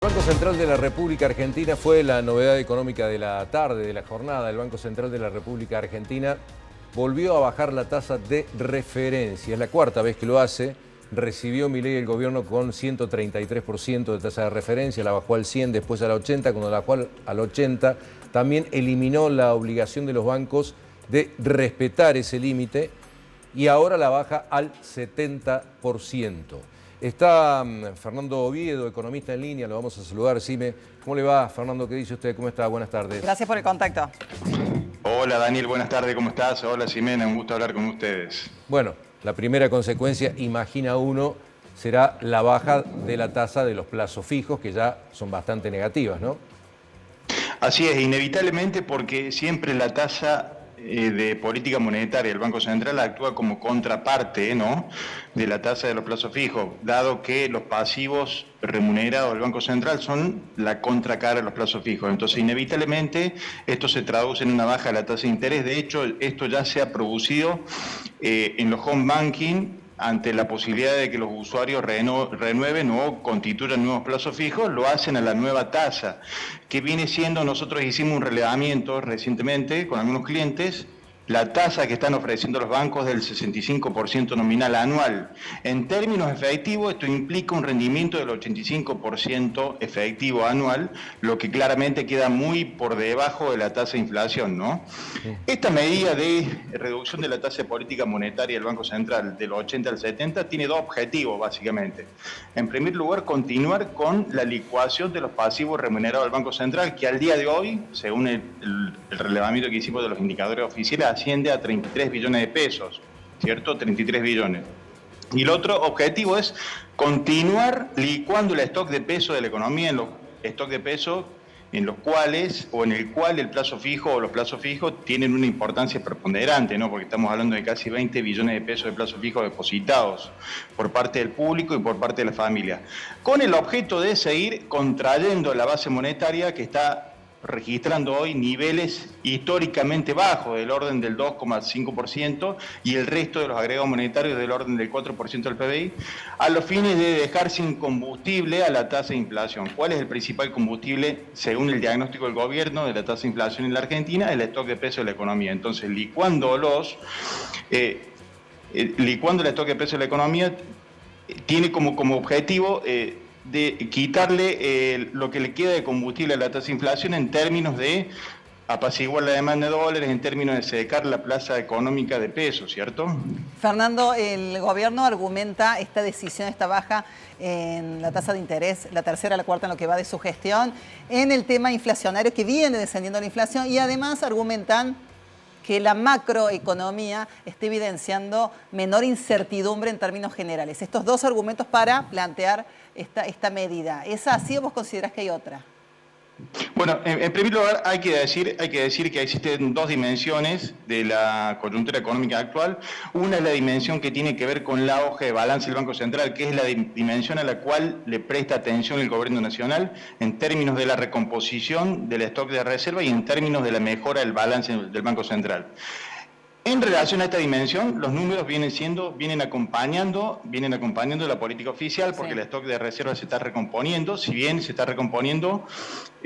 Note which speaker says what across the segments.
Speaker 1: Banco Central de la República Argentina fue la novedad económica de la tarde, de la jornada. El Banco Central de la República Argentina volvió a bajar la tasa de referencia. Es la cuarta vez que lo hace. Recibió Milei el gobierno con 133% de tasa de referencia, la bajó al 100, después al 80, cuando la bajó al 80 también eliminó la obligación de los bancos de respetar ese límite y ahora la baja al 70%. Está Fernando Oviedo, economista en línea, lo vamos a saludar. Cime, ¿cómo le va, Fernando? ¿Qué dice usted? ¿Cómo está? Buenas tardes.
Speaker 2: Gracias por el contacto.
Speaker 3: Hola Daniel, buenas tardes, ¿cómo estás? Hola Ximena, un gusto hablar con ustedes.
Speaker 1: Bueno, la primera consecuencia, imagina uno, será la baja de la tasa de los plazos fijos, que ya son bastante negativas, ¿no?
Speaker 3: Así es, inevitablemente, porque siempre la tasa de política monetaria del Banco Central actúa como contraparte, ¿no?, de la tasa de los plazos fijos, dado que los pasivos remunerados del Banco Central son la contracara de los plazos fijos. Entonces, inevitablemente, esto se traduce en una baja de la tasa de interés. De hecho, esto ya se ha producido en los home banking, ante la posibilidad de que los usuarios renueven o constituyan nuevos plazos fijos, lo hacen a la nueva tasa, que viene siendo, nosotros hicimos un relevamiento recientemente con algunos clientes, la tasa que están ofreciendo los bancos del 65% nominal anual. En términos efectivos, esto implica un rendimiento del 85% efectivo anual, lo que claramente queda muy por debajo de la tasa de inflación, ¿no? Sí. Esta medida de reducción de la tasa de política monetaria del Banco Central del 80 al 70 tiene dos objetivos, básicamente. En primer lugar, continuar con la licuación de los pasivos remunerados del Banco Central, que al día de hoy, según el relevamiento que hicimos de los indicadores oficiales, asciende a 33 billones de pesos, ¿cierto? 33 billones. Y el otro objetivo es continuar licuando el stock de peso de la economía, en los stock de peso en los cuales, o en el cual el plazo fijo o los plazos fijos tienen una importancia preponderante, ¿no? Porque estamos hablando de casi 20 billones de pesos de plazos fijos depositados por parte del público y por parte de la familia, con el objeto de seguir contrayendo la base monetaria que está registrando hoy niveles históricamente bajos, del orden del 2,5%, y el resto de los agregados monetarios del orden del 4% del PBI, a los fines de dejar sin combustible a la tasa de inflación. ¿Cuál es el principal combustible, según el diagnóstico del gobierno, de la tasa de inflación en la Argentina? El stock de peso de la economía. Entonces, licuando el stock de peso de la economía, tiene como objetivo de quitarle lo que le queda de combustible a la tasa de inflación en términos de apaciguar la demanda de dólares, en términos de secar la plaza económica de pesos, ¿cierto?
Speaker 2: Fernando, el gobierno argumenta esta decisión, esta baja en la tasa de interés, la tercera, la cuarta en lo que va de su gestión, en el tema inflacionario, que viene descendiendo la inflación, y además argumentan que la macroeconomía está evidenciando menor incertidumbre en términos generales. Estos dos argumentos para plantear esta medida. ¿Es así o vos considerás que hay otra?
Speaker 3: Bueno, en primer lugar hay que decir que existen dos dimensiones de la coyuntura económica actual. Una es la dimensión que tiene que ver con la hoja de balance del Banco Central, que es la dimensión a la cual le presta atención el Gobierno Nacional en términos de la recomposición del stock de reserva y en términos de la mejora del balance del Banco Central. En relación a esta dimensión, los números vienen acompañando la política oficial, porque el stock de reserva se está recomponiendo, si bien se está recomponiendo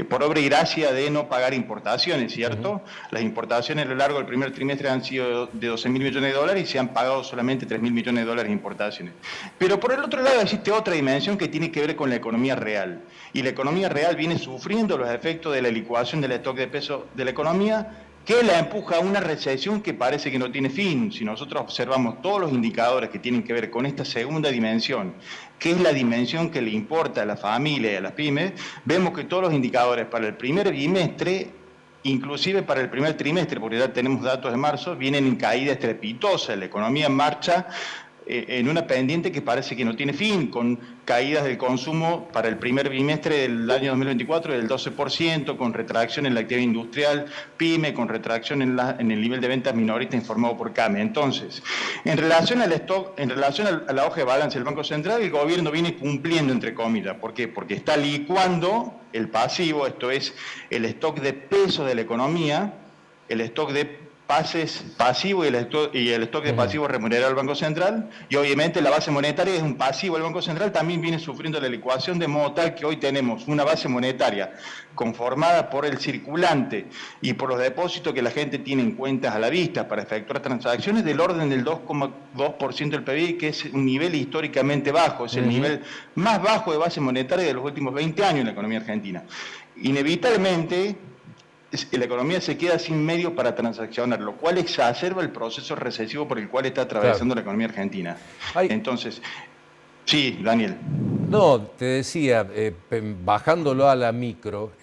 Speaker 3: por obra y gracia de no pagar importaciones, ¿cierto? Las importaciones a lo largo del primer trimestre han sido de 12.000 millones de dólares y se han pagado solamente 3.000 millones de dólares de importaciones. Pero por el otro lado existe otra dimensión que tiene que ver con la economía real. Y la economía real viene sufriendo los efectos de la licuación del stock de peso de la economía, que la empuja a una recesión que parece que no tiene fin. Si nosotros observamos todos los indicadores que tienen que ver con esta segunda dimensión, que es la dimensión que le importa a la familia y a las pymes, vemos que todos los indicadores para el primer bimestre, inclusive para el primer trimestre, porque ya tenemos datos de marzo, vienen en caída estrepitosa. La economía marcha en una pendiente que parece que no tiene fin, con caídas del consumo para el primer bimestre del año 2024 del 12%, con retracción en la actividad industrial, PYME, con retracción en el nivel de ventas minoristas informado por CAME. Entonces, en relación al stock, en relación a la hoja de balance del Banco Central, el gobierno viene cumpliendo, entre comillas. ¿Por qué? Porque está licuando el pasivo, esto es, el stock de peso de la economía, el stock de pases pasivos y el stock de pasivos remunerado del Banco Central, y obviamente la base monetaria es un pasivo del Banco Central, también viene sufriendo la licuación, de modo tal que hoy tenemos una base monetaria conformada por el circulante y por los depósitos que la gente tiene en cuentas a la vista para efectuar transacciones del orden del 2,2% del PBI, que es un nivel históricamente bajo, es el nivel más bajo de base monetaria de los últimos 20 años en la economía argentina. Inevitablemente, la economía se queda sin medios para transaccionar, lo cual exacerba el proceso recesivo por el cual está atravesando la economía argentina. Entonces, sí, Daniel.
Speaker 1: No, te decía, bajándolo a la micro,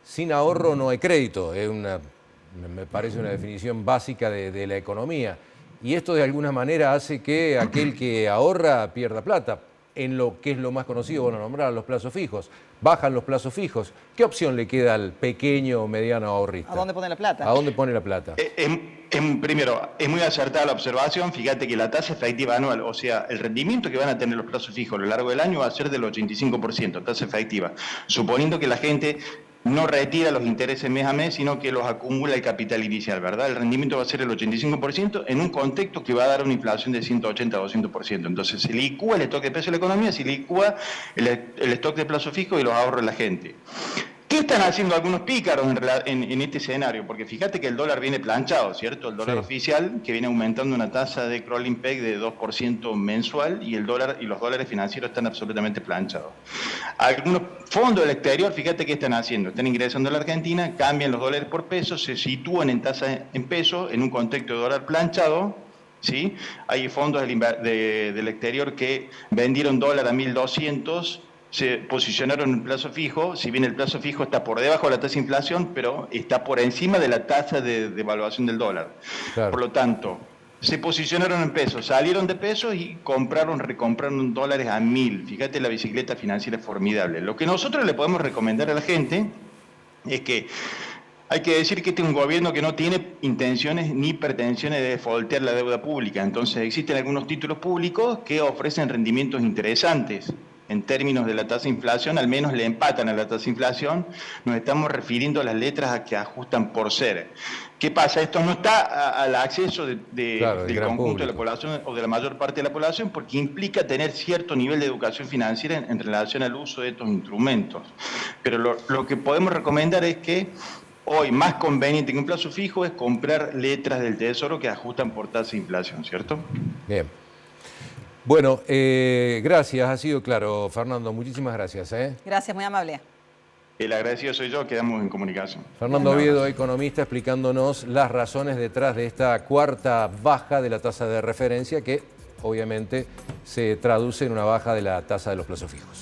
Speaker 1: sin ahorro no hay crédito, me parece una definición básica de la economía. Y esto de alguna manera hace que aquel que ahorra pierda plata, en lo que es lo más conocido, bueno, nombrar los plazos fijos. Bajan los plazos fijos. ¿Qué opción le queda al pequeño o mediano ahorrista?
Speaker 2: ¿A dónde pone la plata?
Speaker 1: ¿A dónde pone la plata?
Speaker 3: Primero, es muy acertada la observación. Fíjate que la tasa efectiva anual, o sea, el rendimiento que van a tener los plazos fijos a lo largo del año va a ser del 85%, tasa efectiva. Suponiendo que la gente no retira los intereses mes a mes, sino que los acumula el capital inicial, ¿verdad? El rendimiento va a ser el 85% en un contexto que va a dar una inflación de 180 a 200%. Entonces, se licúa el stock de peso de la economía, se licúa el stock de plazo fijo y los ahorros de la gente. ¿Qué están haciendo algunos pícaros en este escenario? Porque fíjate que el dólar viene planchado, ¿cierto? El dólar oficial, que viene aumentando una tasa de crawling peg de 2% mensual, y el dólar y los dólares financieros están absolutamente planchados. Algunos fondos del exterior, fíjate qué están haciendo. Están ingresando a la Argentina, cambian los dólares por pesos, se sitúan en tasa en pesos, en un contexto de dólar planchado, ¿sí? Hay fondos del exterior que vendieron dólar a 1.200, se posicionaron en plazo fijo, si bien el plazo fijo está por debajo de la tasa de inflación, pero está por encima de la tasa de devaluación del dólar. Claro. Por lo tanto, se posicionaron en pesos, salieron de pesos y recompraron dólares a 1.000. Fíjate, la bicicleta financiera es formidable. Lo que nosotros le podemos recomendar a la gente es que hay que decir que este es un gobierno que no tiene intenciones ni pretensiones de defaultear la deuda pública. Entonces existen algunos títulos públicos que ofrecen rendimientos interesantes. En términos de la tasa de inflación, al menos le empatan a la tasa de inflación. Nos estamos refiriendo a las letras que ajustan por ser. ¿Qué pasa? Esto no está al acceso del conjunto de la población o de la mayor parte de la población, porque implica tener cierto nivel de educación financiera en relación al uso de estos instrumentos. Pero lo que podemos recomendar es que hoy más conveniente que un plazo fijo es comprar letras del Tesoro que ajustan por tasa de inflación, ¿cierto?
Speaker 1: Bien. Bueno, gracias, ha sido claro, Fernando, muchísimas gracias.
Speaker 2: Gracias, muy amable.
Speaker 3: El agradecido soy yo, quedamos en comunicación.
Speaker 1: Fernando Oviedo, economista, explicándonos las razones detrás de esta cuarta baja de la tasa de referencia que obviamente se traduce en una baja de la tasa de los plazos fijos.